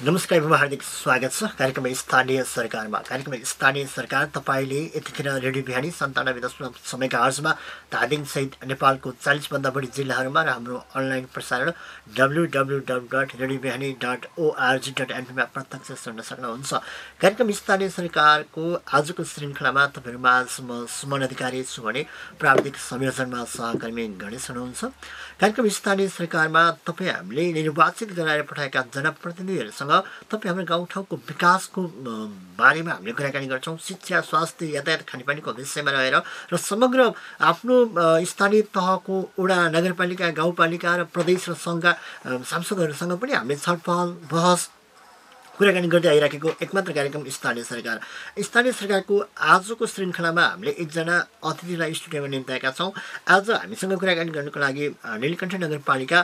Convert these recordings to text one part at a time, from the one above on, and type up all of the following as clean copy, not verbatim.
नमस्कार एवं हार्दिक स्वागत छ कार्यक्रम स्थानीय सरकारमा। कार्यक्रम स्थानीय सरकार तपाईँले यतिखेर रेडियो बिहानी 97.5 मेगाहर्जमा धादिङसहित नेपालको 40भन्दा बढी जिल्लाहरूमा र हाम्रो अनलाइन प्रसारण www.radiobihanي.org.np मा प्रत्यक्ष सुन्न सक्नुहुन्छ। कार्यक्रम स्थानीय सरकारको आजको श्रृङ्खलामा तपाईँहरूमा आज म सुमन अधिकारी छु भने प्राविधिक संयोजनमा सहकर्मी गणेश हुनुहुन्छ। कार्यक्रम स्थानीय सरकारमा तपाईँ हामीले निर्वाचित गराएर पठाएका जनप्रतिनिधिहरूसँग तपाईँ हाम्रो गाउँठाउँको विकासको बारेमा हामीले कुराकानी गर्छौँ। शिक्षा, स्वास्थ्य, यातायात, खानेपानीको विषयमा रहेर र समग्र आफ्नो स्थानीय तहको वडा, नगरपालिका, गाउँपालिका र प्रदेश र सङ्घका सांसदहरूसँग पनि हामीले छलफल बहस कुराकानी गर्दै आइराखेको एकमात्र कार्यक्रम स्थानीय सरकार। स्थानीय सरकारको आजको श्रृङ्खलामा हामीले एकजना अतिथिलाई स्टुडियोमा निम्ताएका छौँ। आज हामीसँग कुराकानी गर्नुको लागि नीलकण्ठ नगरपालिका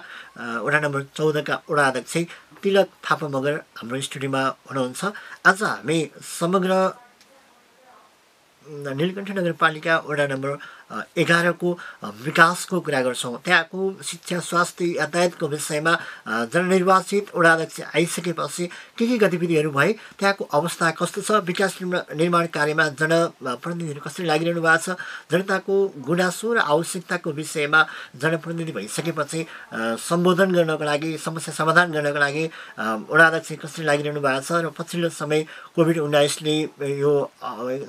वडा नम्बर 14 का वडा अध्यक्ष तिलक थापा मगर हाम्रो स्टुडियोमा हुनुहुन्छ। आज हामी समग्र नीलकण्ठ नगरपालिका वडा नम्बर 11 को विकासको कुरा गर्छौँ। त्यहाँको शिक्षा, स्वास्थ्य, यातायातको विषयमा जननिर्वाचित वडा अध्यक्ष आइसकेपछि के गतिविधिहरू भए, त्यहाँको अवस्था कस्तो छ, विकास निर्माण कार्यमा जनप्रतिनिधिहरू कसरी लागिरहनु भएको छ, जनताको गुनासो र आवश्यकताको विषयमा जनप्रतिनिधि भइसकेपछि सम्बोधन गर्नको लागि, समस्या समाधान गर्नको लागि वडा अध्यक्ष कसरी लागिरहनु भएको छ र पछिल्लो समय कोभिड-19ले यो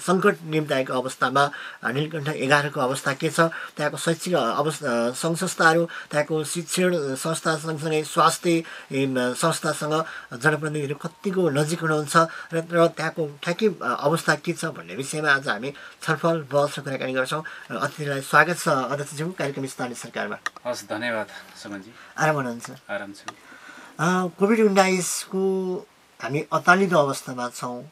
सङ्कट निम्ताएको अवस्थामा नीलकण्ठ 11 को अवस्था के छ, त्यहाँको शैक्षिक अवस्था सङ्घ संस्थाहरू, त्यहाँको शिक्षण संस्था सँगसँगै स्वास्थ्य संस्थासँग जनप्रतिनिधिहरू कतिको नजिक हुनुहुन्छ र त्यहाँको ठ्याक्कै अवस्था के छ भन्ने विषयमा आज हामी छलफल बहस र कुराकानी गर्छौँ। अतिथिलाई स्वागत छ अध्यक्षज्यू कार्यक्रम स्थानीय सरकारमा। हस्, धन्यवाद सुमनजी। आराम हुनुहुन्छ? आराम छु। कोभिड-19 को हामी अतालिदो अवस्थामा छौँ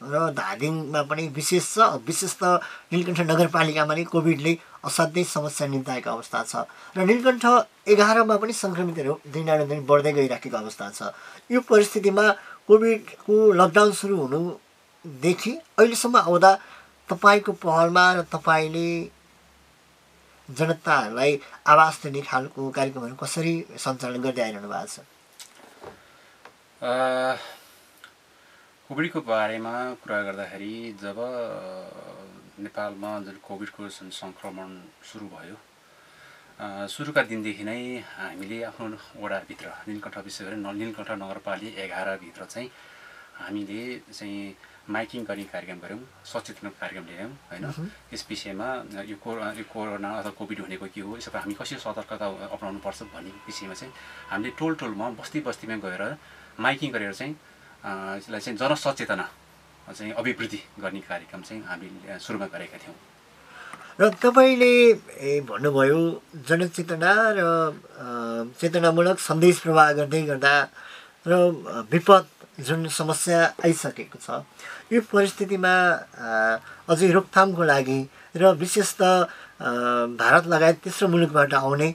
र धादिङमा पनि विशेष छ, विशेष त नीलकण्ठ नगरपालिकामा नै कोभिडले असाध्यै समस्या निम्ताएको अवस्था छ र नीलकण्ठ 11 मा पनि सङ्क्रमितहरू दिनानुदिन बढ्दै गइराखेको अवस्था छ। यो परिस्थितिमा कोभिडको लकडाउन सुरु हुनुदेखि अहिलेसम्म आउँदा तपाईँको पहलमा र तपाईँले जनताहरूलाई आवास दिने खालको कार्यक्रमहरू कसरी सञ्चालन गर्दै आइरहनु भएको छ? कोभिडको बारेमा कुरा गर्दाखेरि जब नेपालमा जुन कोभिडको जुन सङ्क्रमण सुरु भयो, सुरुका दिनदेखि नै हामीले आफ्नो वडाभित्र नीलकण्ठ विशेष गरी नीलकण्ठ नगरपालिका 11 भित्र चाहिँ हामीले चाहिँ माइकिङ गर्ने कार्यक्रम गऱ्यौँ, सचेतना कार्यक्रम ल्यायौँ होइन। यस विषयमा यो कोरोना अथवा कोभिड भनेको के हो, यसबाट हामी कसरी सतर्कता अपनाउनु पर्छ भन्ने विषयमा चाहिँ हामीले टोलमा बस्तीमा गएर माइकिङ गरेर चाहिँ यसलाई चाहिँ जनसचेतना चाहिँ अभिवृद्धि गर्ने कार्यक्रम चाहिँ हामीले सुरुमा गरेका थियौँ। र तपाईँले भन्नुभयो जनचेतना र चेतनामूलक सन्देश प्रवाह गर्दै गर्दा र विपद जुन समस्या आइसकेको छ, यो परिस्थितिमा अझै रोकथामको लागि र विशेष त भारत लगायत तेस्रो मुलुकबाट आउने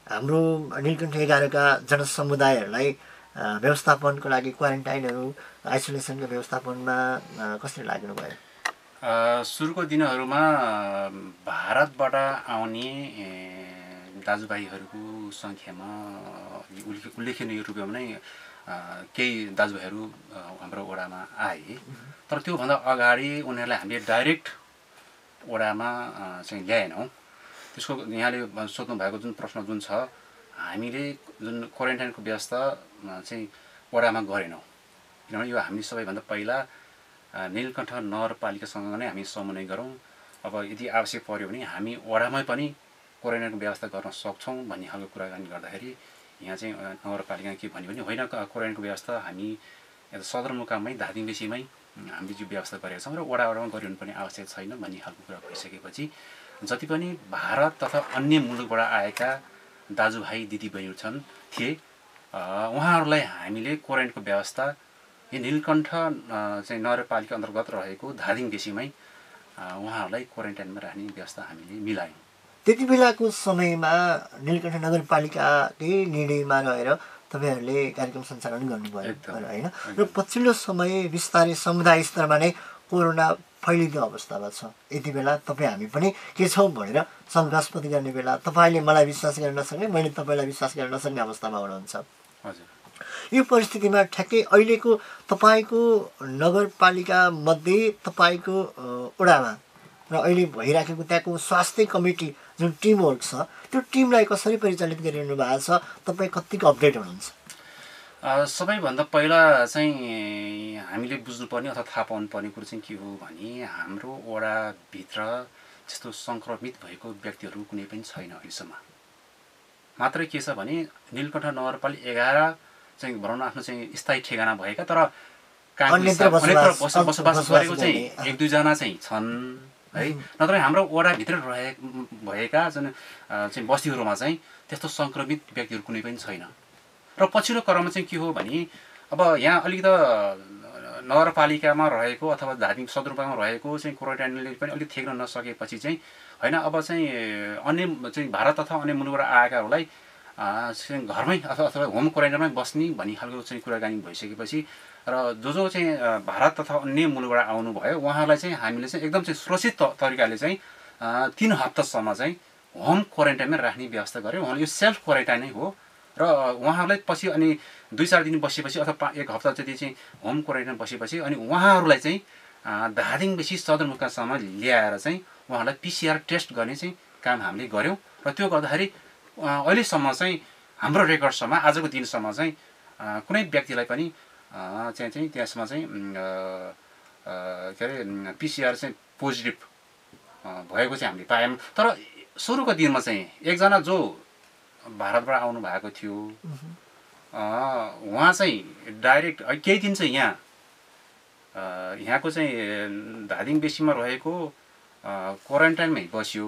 हाम्रो नीलकण्ठ 11 का जनसमुदायहरूलाई व्यवस्थापनको लागि क्वारेन्टाइनहरू, आइसोलेसनको व्यवस्थापनमा कसरी लाग्नुभयो? सुरुको दिनहरूमा भारतबाट आउने दाजुभाइहरूको सङ्ख्यामा उल्लेखनीय रूपमा नै केही दाजुभाइहरू हाम्रो वडामा आए। तर त्योभन्दा अगाडि उनीहरूलाई हामीले डाइरेक्ट वडामा चाहिँ ल्याएनौँ। त्यसको यहाँले सोध्नु भएको जुन प्रश्न जुन छ, हामीले जुन क्वारेन्टाइनको व्यवस्था चाहिँ वडामा गरेनौँ, किनभने यो हामीले सबैभन्दा पहिला नीलकण्ठ नगरपालिकासँग नै हामी समन्वय गरौँ। अब यदि आवश्यक पर्यो भने हामी वडामै पनि क्वारेन्टाइनको व्यवस्था गर्न सक्छौँ भन्ने खालको कुराकानी गर्दाखेरि यहाँ चाहिँ नगरपालिकाले के भन्यो भने होइन, क्वारेन्टाइनको व्यवस्था हामी सदरमुकाममै धादिङ बेसीमै हामीले जो व्यवस्था गरेका छौँ र वडामा गरिनु पनि आवश्यक छैन भन्ने खालको कुरा भइसकेपछि जति पनि भारत तथा अन्य मुलुकबाट आएका दाजुभाइ दिदीबहिनीहरू थिए, उहाँहरूलाई हामीले क्वारेन्टाइनको व्यवस्था यो नीलकण्ठ चाहिँ नगरपालिका अन्तर्गत रहेको धादिङ बेसीमै उहाँहरूलाई क्वारेन्टाइनमा राख्ने व्यवस्था हामीले मिलायौँ। त्यति बेलाको समयमा नीलकण्ठ नगरपालिकाकै निर्णयमा रहेर तपाईँहरूले कार्यक्रम सञ्चालन गर्नुभयो होइन। र पछिल्लो समय बिस्तारै समुदाय स्तरमा नै कोरोना फैलिँदो अवस्थामा छ। यति बेला तपाईँ हामी पनि के छौँ भनेर शङ्कास्पद गर्ने बेला, तपाईँले मलाई विश्वास गर्न नसक्ने, मैले तपाईँलाई विश्वास गर्न नसक्ने अवस्थामा हुनुहुन्छ। हजुर। यो परिस्थितिमा ठ्याक्कै अहिलेको तपाईँको नगरपालिका मध्ये तपाईँको वडामा र अहिले भइराखेको त्यहाँको स्वास्थ्य कमिटी जुन टिमवर्क छ त्यो टिमलाई कसरी परिचालित गरिरहनु भएको छ, तपाईँ कतिको अपडेट हुनुहुन्छ? सबैभन्दा पहिला चाहिँ हामीले बुझ्नुपर्ने अथवा थाहा पाउनुपर्ने कुरो चाहिँ के हो भने हाम्रो वडाभित्र त्यस्तो सङ्क्रमित भएको व्यक्तिहरू कुनै पनि छैन अहिलेसम्म। मात्रै के छ भने नीलकण्ठ नगरपालिका 11 चाहिँ भनौँ न आफ्नो चाहिँ स्थायी ठेगाना भएका तर अन्यत्र बसोबास गरेको चाहिँ 1-2 जना चाहिँ छन् है। नत्र हाम्रो वडाभित्र भएका चाहिँ बस्तीहरूमा चाहिँ त्यस्तो सङ्क्रमित व्यक्तिहरू कुनै पनि छैन। र पछिल्लो क्रममा चाहिँ के हो भने अब यहाँ अलिकति नगरपालिकामा रहेको अथवा धार्मिक सदरमुकाममा रहेको चाहिँ क्वारेन्टाइनले पनि अलिक थेक्न नसकेपछि चाहिँ होइन अब चाहिँ अन्य चाहिँ भारत तथा अन्य मुलुकबाट आएकाहरूलाई चाहिँ घरमै अथवा होम क्वारेन्टाइनमै बस्ने भन्ने खालको चाहिँ कुराकानी भइसकेपछि र जो चाहिँ भारत तथा अन्य मुलुकबाट आउनुभयो उहाँहरूलाई चाहिँ हामीले चाहिँ एकदम चाहिँ सुरक्षित तरिकाले चाहिँ 3 हप्तासम्म चाहिँ होम क्वारेन्टाइनमै राख्ने व्यवस्था गऱ्यौँ। उहाँले यो सेल्फ क्वारेन्टाइनै हो र उहाँहरूलाई पछि अनि 2-4 दिन बसेपछि अथवा 1 हप्ता जति चाहिँ होम क्वारेन्टाइन बसेपछि अनि उहाँहरूलाई चाहिँ धादिङदेखि सदरमुकामसम्म ल्याएर चाहिँ उहाँहरूलाई PCR टेस्ट गर्ने चाहिँ काम हामीले गऱ्यौँ। र त्यो गर्दाखेरि अहिलेसम्म चाहिँ हाम्रो रेकर्डसम्म आजको दिनसम्म चाहिँ कुनै व्यक्तिलाई पनि चाहिँ त्यसमा चाहिँ के अरे PCR चाहिँ पोजिटिभ भएको चाहिँ हामीले पायौँ। तर सुरुको दिनमा चाहिँ एकजना जो भारतबाट आउनु भएको थियो उहाँ चाहिँ डाइरेक्ट केही दिन चाहिँ यहाँको चाहिँ धादिङ बेसीमा रहेको क्वारेन्टाइनमै बस्यो।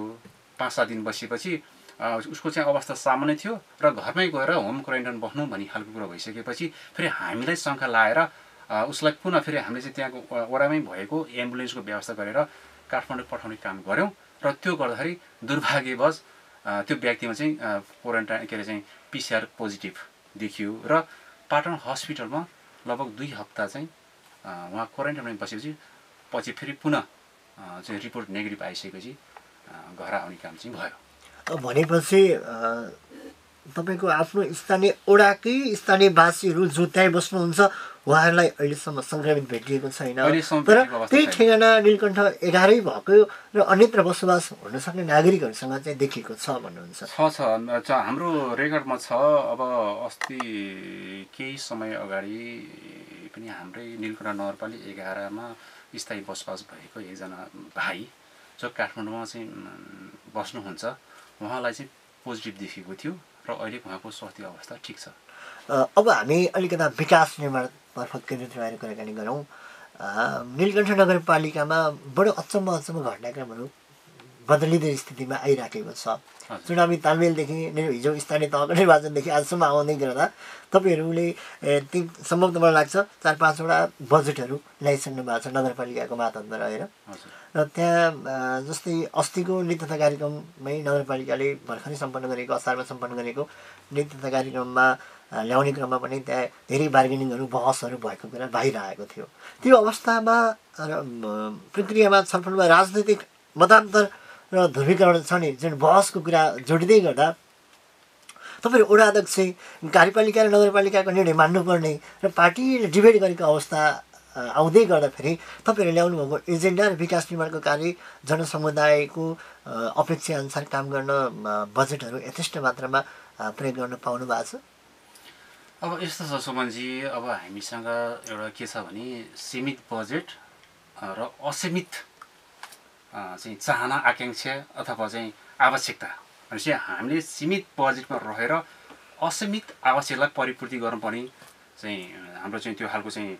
5-7 दिन बसेपछि उसको चाहिँ अवस्था सामान्य थियो र घरमै गएर होम क्वारेन्टाइन बस्नु भन्ने खालको कुरा भइसकेपछि फेरि हामीलाई शङ्का लाएर उसलाई पुनः फेरि हामीले चाहिँ त्यहाँको वडामै भएको एम्बुलेन्सको व्यवस्था गरेर काठमाडौँ पठाउने काम गऱ्यौँ। र त्यो गर्दाखेरि दुर्भाग्यवश त्यो व्यक्तिमा चाहिँ क्वारेन्टाइन के अरे चाहिँ PCR पोजिटिभ देखियो र पाटन हस्पिटलमा लगभग 2 हप्ता चाहिँ उहाँ क्वारेन्टाइनमा बसेपछि पछि फेरि पुनः चाहिँ रिपोर्ट नेगेटिभ आइसकेपछि घर आउने काम चाहिँ भयो। भनेपछि तपाईँको आफ्नो स्थानीय वडाकै स्थानीयवासीहरू जो त्यहीँ बस्नुहुन्छ उहाँहरूलाई अहिलेसम्म सङ्क्रमित भेटिएको छैन, तर त्यही ठेगाना नीलकण्ठ 11 भएको र अन्यत्र बसोबास हुन सक्ने नागरिकहरूसँग चाहिँ देखिएको छ भन्नुहुन्छ? छ हाम्रो रेकर्डमा छ। अब अस्ति केही समय अगाडि पनि हाम्रै नीलकण्ठ नगरपालिका 11 स्थायी बसोबास भएको एकजना भाइ जो काठमाडौँमा चाहिँ बस्नुहुन्छ उहाँलाई चाहिँ पोजिटिभ देखिएको थियो र अहिले उहाँको स्वास्थ्य अवस्था ठिक छ। अब हामी अलिकता विकास निर्माण मार्फत केन्द्रित रहेर कुराकानी गरौँ। नीलकण्ठ नगरपालिकामा बडो अचम्म घटनाक्रमहरू बदलिँदै स्थितिमा आइराखेको छ। चुनावी तालमेलदेखि हिजो स्थानीय तहको निर्वाचनदेखि आजसम्म आउँदै गर्दा तपाईँहरूले ती सम्भवतः मलाई लाग्छ 4-5 वटा बजेटहरू ल्याइसक्नु भएको छ नगरपालिकाको मातहतमा रहेर। र त्यहाँ जस्तै अस्तिको नीति तथा कार्यक्रममै नगरपालिकाले भर्खरै सम्पन्न गरेको असारमा सम्पन्न गरेको नीति तथा कार्यक्रममा ल्याउने क्रममा पनि त्यहाँ धेरै बार्गेनिङहरू बहसहरू भएको कुरा बाहिर आएको थियो। त्यो अवस्थामा र प्रक्रियामा छलफलमा राजनैतिक मतान्तर र ध्रुवीकरण छ नि जुन बहसको कुरा जोडिँदै गर्दा तपाईँहरू वडा अध्यक्ष कार्यपालिका र नगरपालिकाको निर्णय मान्नुपर्ने र पार्टीले डिबेट गरेको अवस्था आउँदै गर्दाखेरि तपाईँहरूले ल्याउनु भएको एजेन्डा र विकास निर्माणको कार्य जनसमुदायको अपेक्षाअनुसार काम गर्न बजेटहरू यथेष्ट मात्रामा प्रयोग गर्न पाउनु भएको छ? अब यस्तो छ सुमनजी, अब हामीसँग एउटा के छ भने सीमित बजेट र असीमित चाहिँ चाहना आकाङ्क्षा अथवा चाहिँ आवश्यकता भनेपछि हामीले सीमित बजेटमा रहेर असीमित आवश्यकतालाई परिपूर्ति गर्नुपर्ने चाहिँ हाम्रो चाहिँ त्यो खालको चाहिँ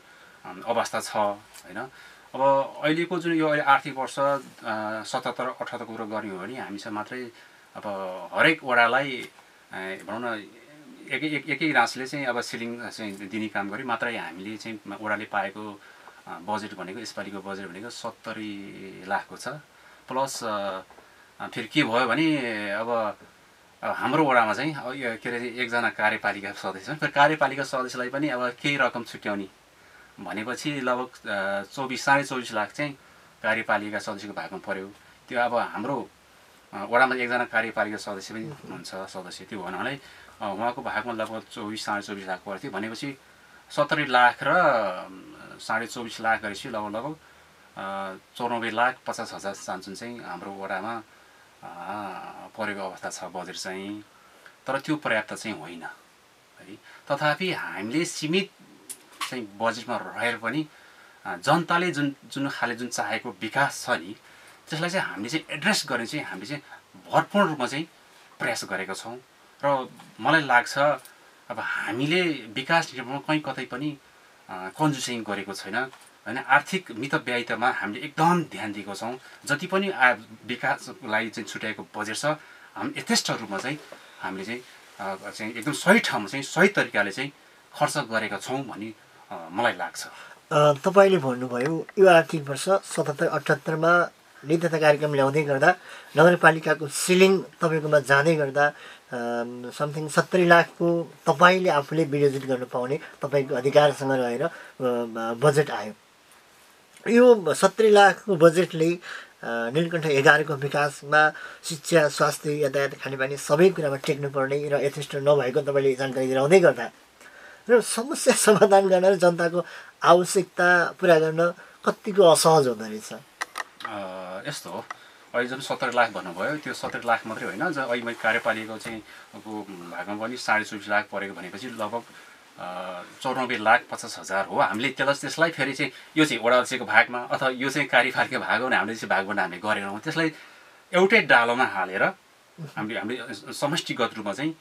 अवस्था छ होइन। अब अहिलेको जुन यो अहिले आर्थिक वर्ष 77-78 कुरो गर्ने हो भने हामीसँग मात्रै अब हरेक वडालाई भनौँ न एकै राशिले चाहिँ अब सिलिङ चाहिँ दिने काम गरी मात्रै हामीले चाहिँ वडाले पाएको बजेट भनेको यसपालिको बजेट भनेको 70 लाखको छ। प्लस फेरि के भयो भने अब हाम्रो वडामा चाहिँ के अरे एकजना कार्यपालिका सदस्य छ। फेरि कार्यपालिका सदस्यलाई पनि अब केही रकम छुट्याउने भनेपछि लगभग 24-24.5 लाख चाहिँ कार्यपालिका सदस्यको भागमा पर्यो। त्यो अब हाम्रो वडामा एकजना कार्यपालिका सदस्य पनि हुनुहुन्छ सदस्य, त्यो भन्नाले उहाँको भागमा लगभग 24-24.5 लाख पर्थ्यो भनेपछि 70 लाख र 24.5 लाख गरेपछि लगभग 94 लाख 50 हजार चान्चुन चाहिँ हाम्रो वडामा परेको अवस्था छ बजेट चाहिँ। तर त्यो पर्याप्त चाहिँ होइन है। तथापि हामीले सीमित चाहिँ बजेटमा रहेर पनि जनताले जुन खाले जुन चाहेको विकास छ नि त्यसलाई चाहिँ हामीले चाहिँ एड्रेस गर्ने चाहिँ हामीले चाहिँ भरपूर्ण रूपमा चाहिँ प्रयास गरेका छौँ। र मलाई लाग्छ अब हामीले विकास निर्माणमा कहीँ कतै पनि कन्जुसी गरेको छैन हैन। आर्थिक मितव्ययितामा हामीले एकदम ध्यान दिएको छौँ। जति पनि विकासलाई चाहिँ छुट्याएको बजेट छ हामी यथेष्ट रूपमा चाहिँ हामीले चाहिँ एकदम सही ठाउँमा चाहिँ सही तरिकाले चाहिँ खर्च गरेका छौँ भन्ने मलाई लाग्छ। तपाईँले भन्नुभयो यो आर्थिक वर्ष 77-78मा नित्यता कार्यक्रम ल्याउँदै गर्दा नगरपालिकाको सिलिङ तपाईँकोमा जाँदै गर्दा समथिङ 70 लाखको तपाईँले आफूले विनियोजित गर्नु पाउने तपाईँको अधिकारसँग रहेर बजेट आयो। यो 70 लाखको बजेटले नीलकण्ठ 11 को विकासमा शिक्षा, स्वास्थ्य, यातायात, खानेपानी सबै कुरामा टेक्नुपर्ने र यथेष्ट नभएको तपाईँले जानकारी दिलाउँदै गर्दा र समस्या समाधान गर्न र जनताको आवश्यकता पुरा गर्न कतिको असहज हुँदो रहेछ। यस्तो हो, अहिले जुन 70 लाख भन्नुभयो त्यो 70 लाख मात्रै होइन। अहिले मैले कार्यपालिकाको चाहिँ भागमा पनि 24.5 लाख परेको भनेपछि लगभग 94 लाख 50 हजार हो। हामीले त्यसलाई फेरि चाहिँ यो चाहिँ वडा अध्यक्षको भागमा अथवा यो चाहिँ कार्यपालिका भाग हो भने हामीले चाहिँ भागबाट हामीले गरेका हौँ। त्यसलाई एउटै डालोमा हालेर हामीले समष्टिगत रूपमा चाहिँ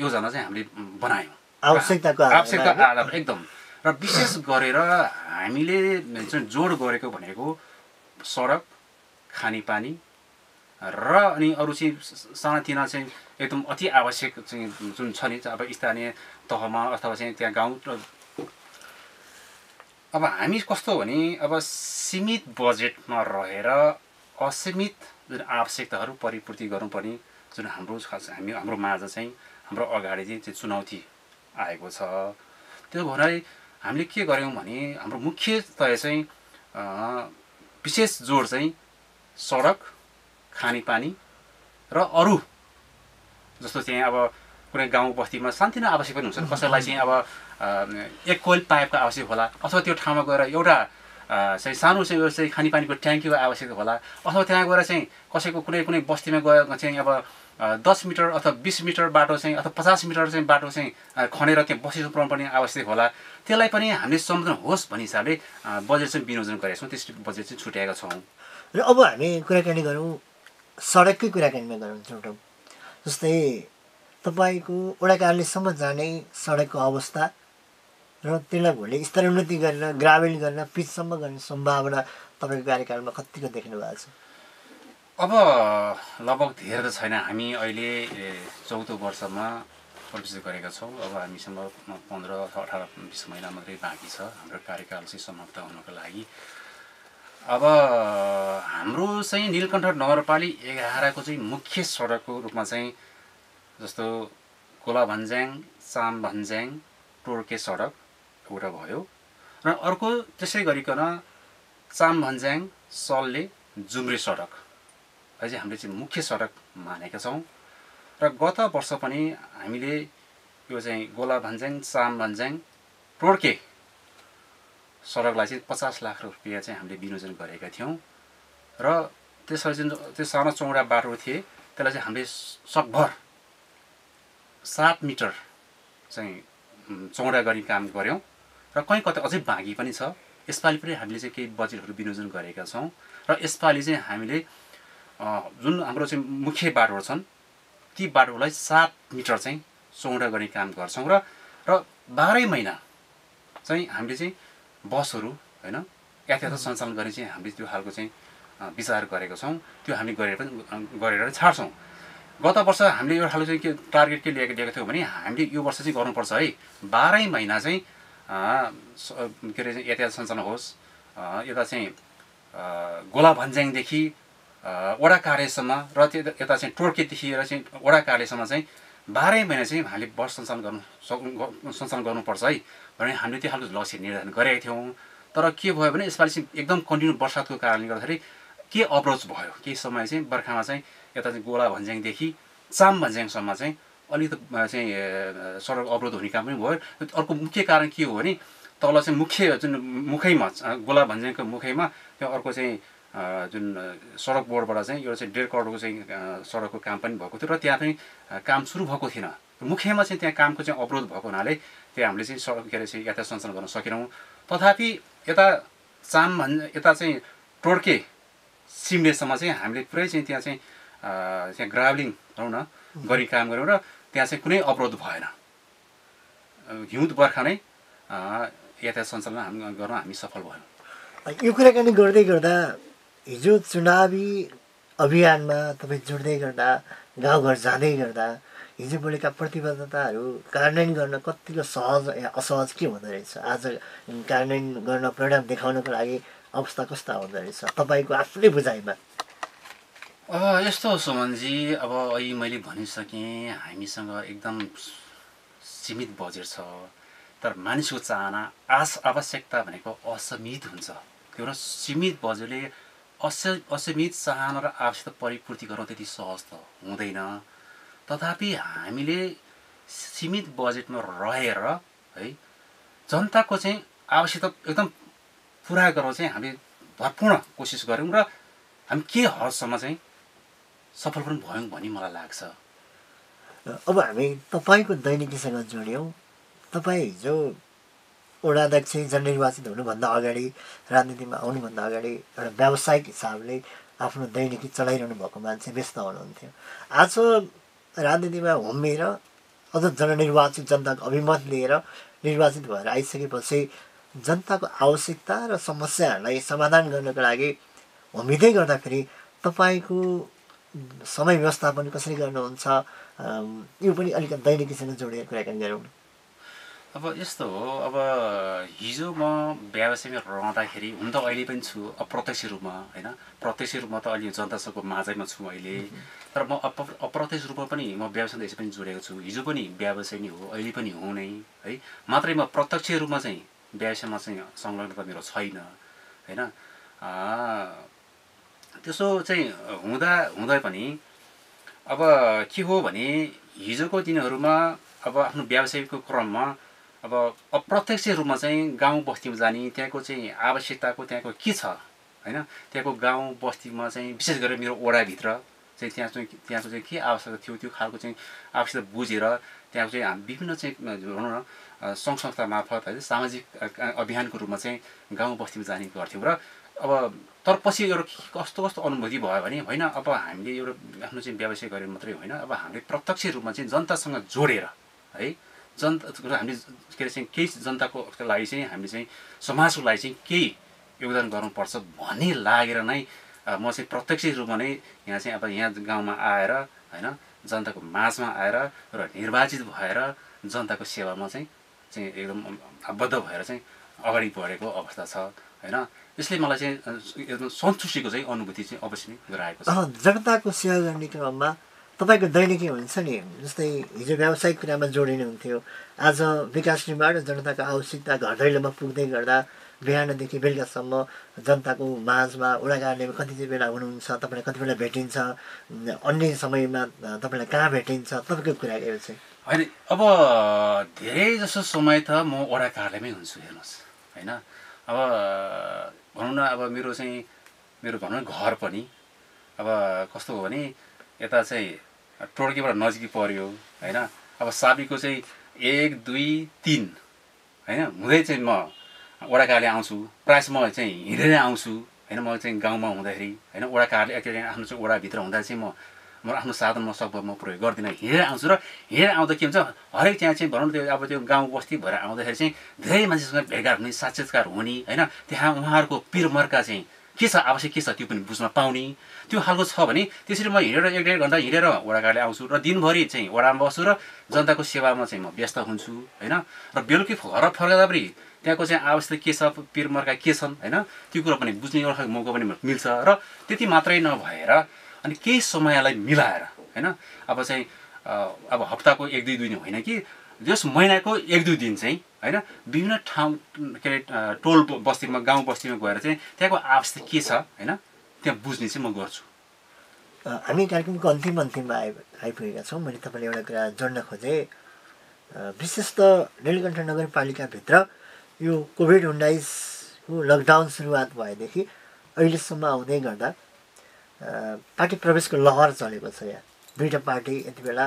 योजना चाहिँ हामीले बनायौँ आवश्यकताको आधार एकदम। र विशेष गरेर हामीले जुन जोड गरेको भनेको सडक, खानेपानी र अनि अरू चाहिँ सानातिना चाहिँ एकदम अति आवश्यक चाहिँ जुन छ नि अब स्थानीय तहमा अथवा चाहिँ त्यहाँ गाउँ। अब हामी कस्तो भने अब सीमित बजेटमा रहेर असीमित जुन आवश्यकताहरू परिपूर्ति गर्नुपर्ने जुन हाम्रो माझ चाहिँ हाम्रो अगाडि चाहिँ चुनौती आएको छ। त्यो भएर हामीले के गर्यौँ भने हाम्रो मुख्यतया चाहिँ विशेष जोड चाहिँ सडक, खानेपानी र अरू जस्तो चाहिँ अब कुनै गाउँ बस्तीमा सानोतिनो आवश्यक पनि हुन्छ। कसैलाई चाहिँ अब एक कोइल पाइपको आवश्यक होला अथवा त्यो ठाउँमा गएर एउटा चाहिँ सानो चाहिँ खानेपानीको ट्याङ्कीको आवश्यकता होला अथवा त्यहाँ गएर चाहिँ कसैको कुनै बस्तीमा गएर चाहिँ अब 10 मिटर अथवा 20 मिटर बाटो चाहिँ अथवा 50 मिटर चाहिँ बाटो चाहिँ खनेर त्यहाँ बसेर पुर्याउनुपर्ने आवश्यक होला। त्यसलाई पनि हामीले सम्बोधन होस् भन्ने हिसाबले बजेट चाहिँ विनियोजन गरेका छौँ। त्यस बजेट चाहिँ छुट्याएका छौँ। र अब हामी कुराकानी गरौँ सडककै कुराकानीमा गरौँ छुट्याउँ। जस्तै तपाईँको वडा कार्यालयसम्म जाने सडकको अवस्था र त्यसलाई भोलि स्तरोन्नति गरेर ग्राभेल गरेर पिचसम्म गर्ने सम्भावना तपाईँको कार्यकालमा कतिको देख्नु भएको छ? अब लगभग धेरै त छैन। हामी अहिले 14औं वर्षमा प्रवेश गरेका छौँ। अब हामीसँग 15, 18, 20 महिना मात्रै बाँकी छ हाम्रो कार्यकाल चाहिँ समाप्त हुनको लागि। अब हाम्रो चाहिँ नीलकण्ठ नगरपालिका 11 को चाहिँ मुख्य सडकको रूपमा चाहिँ जस्तो गोलाभन्ज्याङ, चामभन्ज्याङ, टोर्के सडक एउटा भयो र अर्को त्यसै गरिकन चामभन्ज्याङ, सल्ले, जुम्रे सडक चाहिँ हामीले चाहिँ मुख्य सडक मानेका छौँ। र गत वर्ष पनि हामीले यो चाहिँ गोलाभन्ज्याङ, चामभन्ज्याङ, टोर्के सडकलाई चाहिँ 50 लाख रुपियाँ चाहिँ हामीले विनियोजन गरेका थियौँ। र त्यसरी जुन त्यो सानो चौडा बाटो थिए त्यसलाई चाहिँ हामीले सकभर 7 मिटर चाहिँ चौडा गर्ने काम गऱ्यौँ र कहीँ कतै अझै बाँकी पनि छ। यसपालि पनि हामीले चाहिँ केही बजेटहरू विनियोजन गरेका छौँ र यसपालि चाहिँ हामीले जुन हाम्रो चाहिँ मुख्य बाटोहरू छन् ती बाटोलाई 7 मिटर चाहिँ चौडा गर्ने काम गर्छौँ र 12 महिना चाहिँ हामीले चाहिँ बसहरू हैन यातायात सञ्चालन गर्ने चाहिँ हामीले त्यो खालको चाहिँ विचार गरेका छौँ। त्यो हामी गरेर छाड्छौँ। गत वर्ष हामीले यो खालको चाहिँ के टार्गेट के लिएको थियौँ भने हामीले यो वर्ष चाहिँ गर्नुपर्छ है 12 महिना चाहिँ के अरे यातायात सञ्चालन होस्। यता चाहिँ गोलाभन्ज्याङदेखि वडा कार्यसम्म र यता चाहिँ टोर्केदेखि चाहिँ वडा कार्यसम्म चाहिँ 12 महिना चाहिँ हामीले बस सञ्चालन गर्नुपर्छ है भने हामीले त्यो खालको लक्ष्य निर्धारण गरेका थियौँ। तर के भयो भने यसपालि चाहिँ एकदम कन्टिन्यू वर्षाको कारणले गर्दाखेरि के अप्रोच भयो केही समय चाहिँ बर्खामा चाहिँ यता चाहिँ गोलाभन्ज्याङदेखि चामभन्ज्याङसम्म चाहिँ अलिकति चाहिँ सडक अवरोध हुने काम पनि भयो। अर्को मुख्य कारण के हो भने तल चाहिँ मुख्य जुन मुखैमा गोला भन्ज्याङको मुखैमा त्यो अर्को चाहिँ जुन सडक बोर्डबाट चाहिँ एउटा चाहिँ 1.5 करोडको चाहिँ सडकको काम पनि भएको थियो र त्यहाँ पनि काम सुरु भएको थिएन। मुख्यमा चाहिँ त्यहाँ कामको चाहिँ अवरोध भएको हुनाले त्यहाँ हामीले चाहिँ सडक के अरे चाहिँ यातायात सञ्चालन गर्न सकेनौँ। तथापि यता यता चाहिँ टोड्के सिमडेसम्म चाहिँ हामीले पुरै चाहिँ त्यहाँ ग्राभलिङ भनौँ न गरी काम गऱ्यौँ र त्यहाँ चाहिँ कुनै अवरोध भएन। हिउँद बर्खा नै यातायात सञ्चालन गर्न हामी सफल भयौँ। यो कुराकानी गर्दै गर्दा हिजो चुनावी अभियानमा तपाईँ जोड्दै गर्दा गाउँघर जाँदै गर्दा हिजो बोलेका प्रतिबद्धताहरू कार्यान्वयन गर्न कतिको सहज या असहज के हुँदो रहेछ? आज कार्यान्वयन गर्न परिणाम देखाउनको लागि अवस्था कस्ता हुँदो रहेछ तपाईँको आफ्नै बुझाइमा? यस्तो हो सुमनजी, अब अहिले मैले भनिसकेँ हामीसँग एकदम सीमित बजेट छ, तर मानिसको चाहना आवश्यकता भनेको असीमित हुन्छ। त्यो र सीमित बजेटले असीमित चाहना र आवश्यकता परिपूर्ति गर्न त्यति सहज त हुँदैन। तथापि हामीले सीमित बजेटमा रहेर है जनताको चाहिँ आवश्यकता एकदम पुरा गर्न चाहिँ हामीले भरपूर्ण कोसिस गऱ्यौँ र हामी के हदसम्म चाहिँ सफल पनि भयौँ भन्ने मलाई लाग्छ। अब हामी तपाईँको दैनिकीसँग जोड्यौँ। तपाईँ हिजो वडा अध्यक्ष जननिर्वाचित हुनुभन्दा अगाडि, राजनीतिमा आउनुभन्दा अगाडि एउटा व्यावसायिक हिसाबले आफ्नो दैनिकी चलाइरहनु भएको मान्छे व्यस्त हुनुहुन्थ्यो। आज राजनीतिमा होमिएर अझ जननिर्वाचित जनताको अभिमत लिएर निर्वाचित भएर आइसकेपछि जनताको आवश्यकता र समस्याहरूलाई समाधान गर्नको लागि होमिँदै गर्दाखेरि तपाईँको समय व्यवस्थापन कसरी गर्नुहुन्छ? यो पनि अलिकति दैनिकीसँग जोडेर कुराकानी गरौँ। अब यस्तो हो, अब हिजो म व्यवसायमा रहँदाखेरि हुन त अहिले पनि छु अप्रत्यक्ष रूपमा होइन, प्रत्यक्ष रूपमा त अहिले जनतासँगको माझैमा छु अहिले, तर म अप्रत्यक्ष रूपमा पनि म व्यवसायमा यसै पनि जोडेको छु। हिजो पनि व्यवसाय नै हो, अहिले पनि हो नै है, मात्रै म प्रत्यक्ष रूपमा चाहिँ व्यवसायमा चाहिँ संलग्नता मेरो छैन होइन। त्यसो चाहिँ हुँदा पनि अब के हो भने हिजोको दिनहरूमा अब आफ्नो व्यवसायको क्रममा अब अप्रत्यक्ष रूपमा चाहिँ गाउँ बस्तीमा जाने, त्यहाँको चाहिँ आवश्यकताको त्यहाँको के छ होइन, त्यहाँको गाउँ बस्तीमा चाहिँ विशेष गरेर मेरो वडाभित्र चाहिँ त्यहाँको चाहिँ के आवश्यकता थियो त्यो खालको चाहिँ आवश्यकता बुझेर त्यहाँको चाहिँ हामी विभिन्न चाहिँ भनौँ न सङ्घ संस्था मार्फत है सामाजिक अभियानको रूपमा चाहिँ गाउँ बस्तीमा जाने गर्थ्यौँ। र अब तर पछि एउटा कस्तो अनुभूति भयो भने होइन, अब हामीले एउटा आफ्नो चाहिँ व्यवसाय गरेर मात्रै होइन, अब हामीले प्रत्यक्ष रूपमा चाहिँ जनतासँग जोडेर है हामीले के अरे चाहिँ केही जनताको लागि चाहिँ हामीले चाहिँ समाजको लागि चाहिँ केही योगदान गर्नुपर्छ भन्ने लागेर नै म चाहिँ प्रत्यक्ष रूपमा नै यहाँ चाहिँ अब यहाँ गाउँमा आएर होइन जनताको माझमा आएर र निर्वाचित भएर जनताको सेवामा चाहिँ एकदम आबद्ध भएर चाहिँ अगाडि बढेको अवस्था छ होइन। यसले मलाई चाहिँ एकदम सन्तुष्टिको चाहिँ अनुभूति चाहिँ अवश्य नै गराएको छ। जनताको सेवा गर्ने क्रममा तपाईँको दैनिकी हुन्छ नि, जस्तै हिजो व्यावसायिक कुरामा जोडिनुहुन्थ्यो, आज विकास निर्माण र जनताको आवश्यकता घर दैलोमा पुग्दै गर्दा बिहानदेखि बेलुकासम्म जनताको माझमा वडा कार्यालयमा कति चाहिँ बेला हुनुहुन्छ, तपाईँलाई कति बेला भेटिन्छ, अन्य समयमा तपाईँलाई कहाँ भेटिन्छ, तपाईँको कुरा के चाहिँ? होइन, अब धेरै जसो समय त म वडा कार्यालयमै हुन्छु हेर्नुहोस् होइन। अब भनौँ न अब मेरो भनौँ न घर पनि अब कस्तो हो भने यता चाहिँ टोड्केबाट नजिकै पर्यो होइन। अब साबीको चाहिँ 1, 2, 3 होइन हुँदै चाहिँ म वडा कार्यालय आउँछु, प्रायः म चाहिँ हिँडेरै आउँछु होइन। म चाहिँ गाउँमा हुँदाखेरि होइन वडा कार्यालय आफ्नो चाहिँ वडाभित्र हुँदा चाहिँ म आफ्नो साधन म सकभर म प्रयोग गर्दिनँ, हिँडेर आउँछु। र हिँडेर आउँदा के हुन्छ हरेक त्यहाँ चाहिँ भनौँ न त्यो अब त्यो गाउँ बस्ती भएर आउँदाखेरि चाहिँ धेरै मान्छेसँग भेटघाट हुने, साक्षात्कार हुने होइन, त्यहाँ उहाँहरूको पिरमर्का चाहिँ के छ आवश्यक के छ त्यो पनि बुझ्न पाउने त्यो खालको छ भने त्यसरी म हिँडेर 1-1.5 घन्टा हिँडेर वडा कार्यालय आउँछु र दिनभरि चाहिँ वडामा बस्छु र जनताको सेवामा चाहिँ म व्यस्त हुन्छु होइन। र बेलुकी घर फर्कदा पनि त्यहाँको चाहिँ आवश्यक के छ, पिरमर्का के छन् होइन, त्यो कुरा पनि बुझ्ने एउटा मौका पनि मिल्छ। र त्यति मात्रै नभएर अनि केही समयलाई मिलाएर होइन अब चाहिँ अब हप्ताको 1-2 दिन होइन कि जस महिनाको 1-2 दिन चाहिँ होइन विभिन्न ठाउँ के अरे टोल बस्तीमा गाउँ बस्तीमा गएर चाहिँ त्यहाँको आवश्यकता के छ होइन त्यहाँ बुझ्ने चाहिँ म गर्छु। हामी कार्यक्रमको अन्तिममा आइपुगेका छौँ। मैले तपाईँले एउटा कुरा जोड्न खोजेँ, विशेष त नीलकण्ठ नगरपालिकाभित्र यो कोभिड-19को लकडाउन सुरुवात भएदेखि अहिलेसम्म आउँदै गर्दा पार्टी प्रवेशको लहर चलेको छ। यहाँ दुईवटा पार्टी यति बेला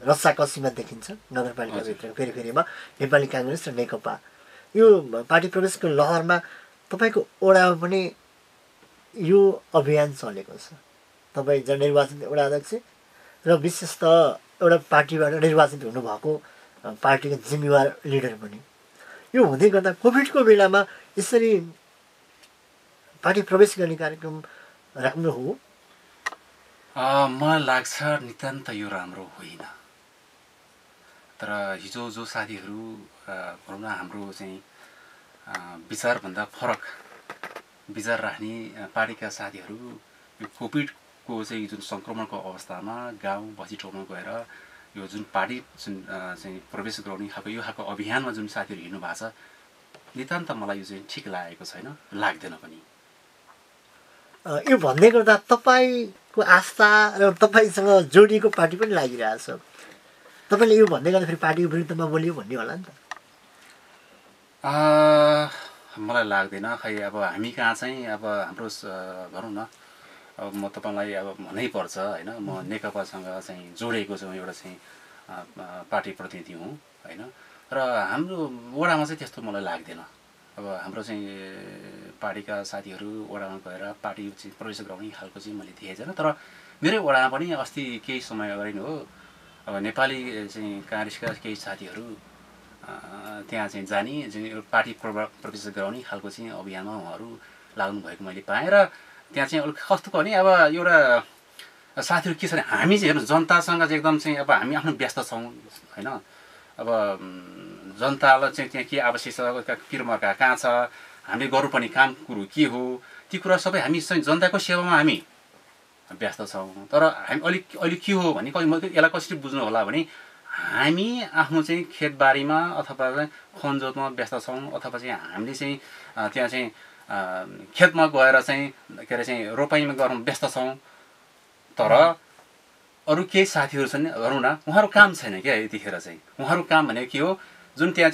रस्साकसीमा देखिन्छ नगरपालिकाभित्र फेरिमा, नेपाली काङ्ग्रेस र नेकपा। यो पार्टी प्रवेशको लहरमा तपाईँको ओडामा पनि यो अभियान चलेको छ। तपाईँ जननिर्वाचित वडा अध्यक्ष र विशेष त एउटा पार्टीबाट निर्वाचित हुनुभएको पार्टीको जिम्मेवार लिडर पनि। यो हुँदै गर्दा कोभिडको बेलामा यसरी पार्टी प्रवेश गर्ने कार्यक्रम राम्रो हो? मलाई लाग्छ नितान्त यो राम्रो होइन। तर हिजो जो साथीहरू भनौँ न हाम्रो चाहिँ विचारभन्दा फरक विचार राख्ने पार्टीका साथीहरू यो कोभिडको चाहिँ जुन सङ्क्रमणको अवस्थामा गाउँ बस्ती ठाउँमा गएर यो जुन पार्टी जुन चाहिँ प्रवेश गराउने खालको यो खालको अभियानमा जुन साथीहरू हिँड्नु भएको छ, नितान्त मलाई यो चाहिँ ठिक लागेको छैन, लाग्दैन पनि। यो भन्दै गर्दा तपाईँको आस्था र तपाईँसँग जोडिएको पार्टी पनि लागिरहेछ। तपाईँले यो भन्दै गर्दा फेरि पार्टीको विरुद्धमा बोलियो भन्ने होला नि त? मलाई लाग्दैन। खै अब हामी कहाँ चाहिँ अब हाम्रो भनौँ न, अब म तपाईँलाई अब भन्नै पर्छ होइन, म नेकपासँग चाहिँ जोडेको छु, एउटा चाहिँ पार्टी प्रतिनिधि हुँ होइन। र हाम्रो वडामा चाहिँ त्यस्तो मलाई लाग्दैन। अब हाम्रो चाहिँ पार्टीका साथीहरू वडामा गएर पार्टी चाहिँ प्रवेश गराउने खालको चाहिँ मैले देखेको छैन। तर मेरै वडामा पनि अस्ति केही समय अगाडि नै हो, अब नेपाली चाहिँ काङ्ग्रेसका केही साथीहरू त्यहाँ चाहिँ जाने जुन पार्टी प्रवेश गराउने खालको चाहिँ अभियानमा उहाँहरू लाग्नु भएको मैले पाएँ। र त्यहाँ चाहिँ अलिक कस्तो भने अब एउटा साथीहरू के छ भने हामी चाहिँ हेर्नु जनतासँग चाहिँ एकदम चाहिँ अब हामी आफ्नो व्यस्त छौँ होइन। अब जनतालाई चाहिँ त्यहाँ के आवश्यक छ, किरमर्का कहाँ छ, हामीले गर्नुपर्ने काम कुरो के हो, ती कुरा सबै हामी चाहिँ जनताको सेवामा हामी व्यस्त छौँ। तर हामी अलिक के हो भने यसलाई कसरी बुझ्नु होला भने हामी आफ्नो चाहिँ खेतबारीमा अथवा खनजोतमा व्यस्त छौँ, अथवा चाहिँ हामीले चाहिँ त्यहाँ चाहिँ खेतमा गएर चाहिँ के अरे चाहिँ रोपाइँमा गर्न व्यस्त छौँ। तर अरू केही साथीहरू छन् भनौँ न, उहाँहरू काम छैन क्या यतिखेर चाहिँ। उहाँहरू काम भनेको के हो, जुन त्यहाँ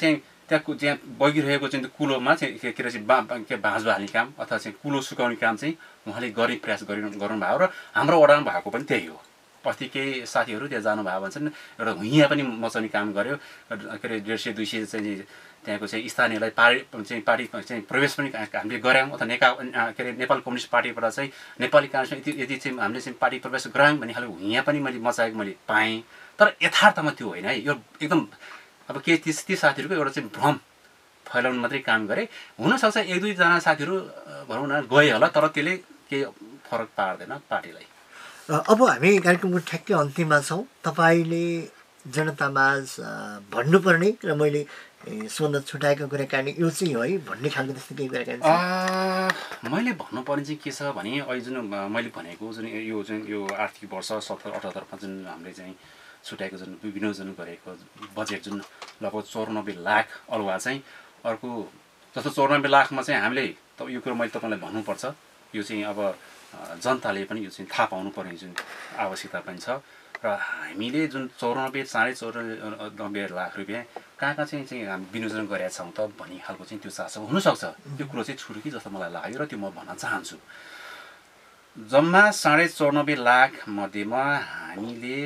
बगिरहेको चाहिँ कुलोमा चाहिँ के अरे चाहिँ बाँझो हाल्ने काम अथवा चाहिँ कुलो सुकाउने काम चाहिँ उहाँले गर्ने प्रयास गर्नुभएको र हाम्रो वडामा भएको पनि त्यही हो। अस्ति केही साथीहरू त्यहाँ जानुभयो भन्छन्, एउटा भुइँया पनि मचाउने काम गर्यो। के अरे 150-200 चाहिँ त्यहाँको चाहिँ स्थानीयलाई पार्टी चाहिँ प्रवेश पनि हामीले गऱ्यौँ। अथवा के अरे नेपाल कम्युनिस्ट पार्टीबाट चाहिँ नेपाली काङ्ग्रेसमा यदि चाहिँ हामीले चाहिँ पार्टी प्रवेश गरायौँ भन्ने खालको भुइँया पनि मैले मचाएको मैले पाएँ। तर यथार्थमा त्यो होइन है, यो एकदम अब के ती साथीहरूको एउटा चाहिँ भ्रम फैलाउनु मात्रै काम गरे। हुनसक्छ 1-2जना साथीहरू भनौँ न गए होला, तर त्यसले केही फरक पार्दैन पार्टीलाई। अब हामी कार्यक्रमको ठ्याक्कै अन्तिममा छौँ। तपाईँले जनतामाझ भन्नुपर्ने र मैले सोध्न छुट्याएको कुराकानी यो चाहिँ हो है भन्ने खालको त्यस्तो केही कुराकानी छ? मैले भन्नुपर्ने चाहिँ के छ भने अहिले जुन मैले भनेको जुन यो आर्थिक वर्ष 77-78मा जुन हामीले चाहिँ छुट्याएको जुन विनियोजन गरेको बजेट जुन लगभग 94 लाख अलुवा चाहिँ अर्को जस्तो 94 लाखमा चाहिँ हामीले यो कुरो मैले तपाईँलाई भन्नुपर्छ। यो चाहिँ अब जनताले पनि यो चाहिँ थाहा पाउनुपर्ने जुन आवश्यकता पनि छ। र हामीले जुन 94-94 लाख रुपियाँ कहाँ चाहिँ हामी विनियोजन गरेका छौँ त भन्ने खालको चाहिँ त्यो चासो हुनसक्छ। त्यो कुरो चाहिँ छुट्यो कि जस्तो मलाई लाग्यो र त्यो म भन्न चाहन्छु। जम्मा 94.5 लाख मध्येमा हामीले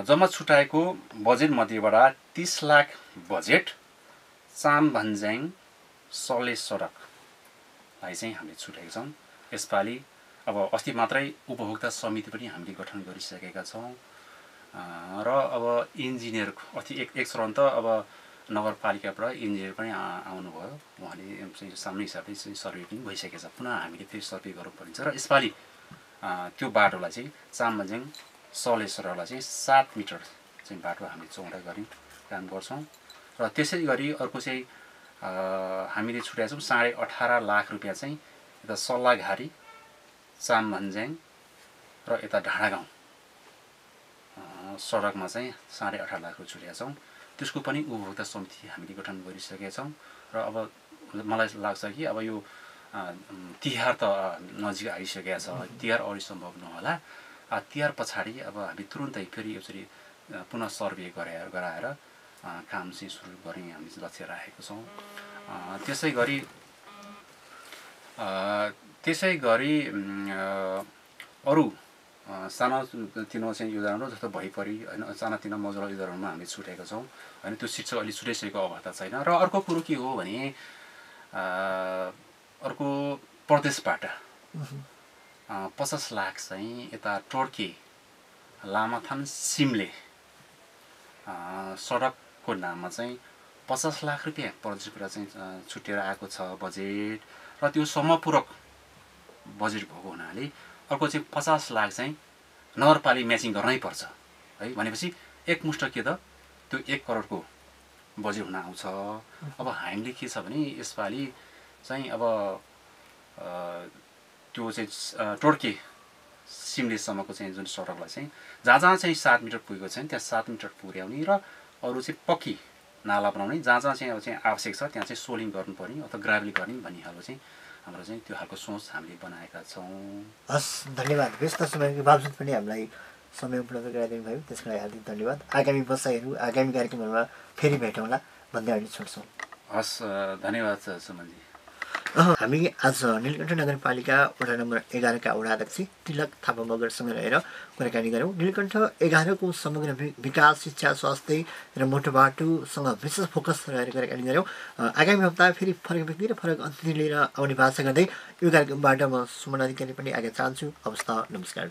जम्मा छुट्याएको बजेट मध्येबाट 30 लाख बजेट चामभन्ज्याङ सले सडकलाई चाहिँ हामीले छुट्याएका छौँ। यसपालि अब अस्ति मात्रै उपभोक्ता समिति पनि हामीले गठन गरिसकेका छौँ। र अब इन्जिनियरको अस्ति एक चरण त अब नगरपालिकाबाट इन्जिनियर पनि आउनुभयो। उहाँले चाहिँ सामान्य हिसाबले चाहिँ सर्वे पनि भइसकेको छ। पुनः हामीले फेरि सर्वे गर्नुपर्ने छ। र यसपालि त्यो बाटोलाई चाहिँ चामभन्ज्याङ सले सडकलाई चाहिँ 7 मिटर चाहिँ बाटो हामीले चौडा गर्ने काम गर्छौँ। र त्यसै गरी अर्को चाहिँ हामीले छुट्याएको छौँ 18.5 लाख रुपियाँ चाहिँ यता सल्लाघारी चामभन्ज्याङ र यता ढाँडागाउँ सडकमा चाहिँ 18.5 लाख रुपियाँ छुट्याएका छौँ। त्यसको पनि उपभोक्ता समिति हामीले गठन गरिसकेका छौँ। र अब मलाई लाग्छ कि अब यो तिहार त नजिक आइसकेको छ, तिहार अगाडि सम्भव नहोला। तिहार पछाडि अब हामी तुरुन्तै फेरि यसरी पुनः सर्वे गराएर काम चाहिँ सुरु गर्ने हामी लक्ष्य राखेको छौँ। त्यसै गरी अरू सानातिनो चाहिँ योजनाहरू जस्तो भइपरि होइन, सानातिनो मजुरा योजनाहरूमा हामी छुटेका छौँ होइन, त्यो शिक्षक अलि छुटिसकेको अवस्था छैन। र अर्को कुरो के हो भने अर्को प्रदेशबाट 50 लाख चाहिँ यता टोड्के लामाथान सिमले सडकको नाममा चाहिँ 50 लाख रुपियाँ प्रदेशबाट चाहिँ छुटेर आएको छ बजेट, र त्यो समपूरक बजेट भएको हुनाले अर्को चाहिँ 50 लाख चाहिँ नगरपालिका म्याचिङ गर्नै पर्छ है। भनेपछि एकमुष्ट के त त्यो 1 करोडको बजेट हुन आउँछ। अब हामीले के छ भने यसपालि चाहिँ अब त्यो चाहिँ टोड्के सिमलेसम्मको चाहिँ जुन सडकलाई चाहिँ जहाँ चाहिँ 7 मिटर पुगेको छ त्यहाँ 7 मिटर पुर्याउने र अरू चाहिँ पक्की नाला बनाउने, जहाँ चाहिँ अब चाहिँ आवश्यक छ त्यहाँ चाहिँ सोलिङ गर्नुपर्ने अथवा ग्राभली गर्ने भन्ने खालको चाहिँ हाम्रो चाहिँ त्यो खालको सोच हामीले बनाएका छौँ। हस्, धन्यवाद। व्यस्त समयको बावजुद पनि हामीलाई समय उपलब्ध गराइदिनु भयो, त्यसको लागि हार्दिक धन्यवाद। आगामी बसाइहरू आगामी कार्यक्रमहरूमा फेरि भेटौँला भन्दै हामी छोड्छौँ। हस्, धन्यवाद सुमनजी। हामी आज नीलकण्ठ नगरपालिका वडा नम्बर 11 का वडा अध्यक्ष तिलक थापा मगरसँग रहेर कुराकानी गऱ्यौँ। नीलकण्ठ 11 को समग्र विकास, शिक्षा, स्वास्थ्य र मोटो बाटोसँग विशेष फोकस रहेर कुराकानी गऱ्यौँ। आगामी हप्ता फेरि फरक व्यक्ति र फरक अतिथि लिएर आउने भाषा गर्दै यो कार्यक्रमबाट म सुमन अधिकारी पनि आगे चाहन्छु। हवस् त, नमस्कार।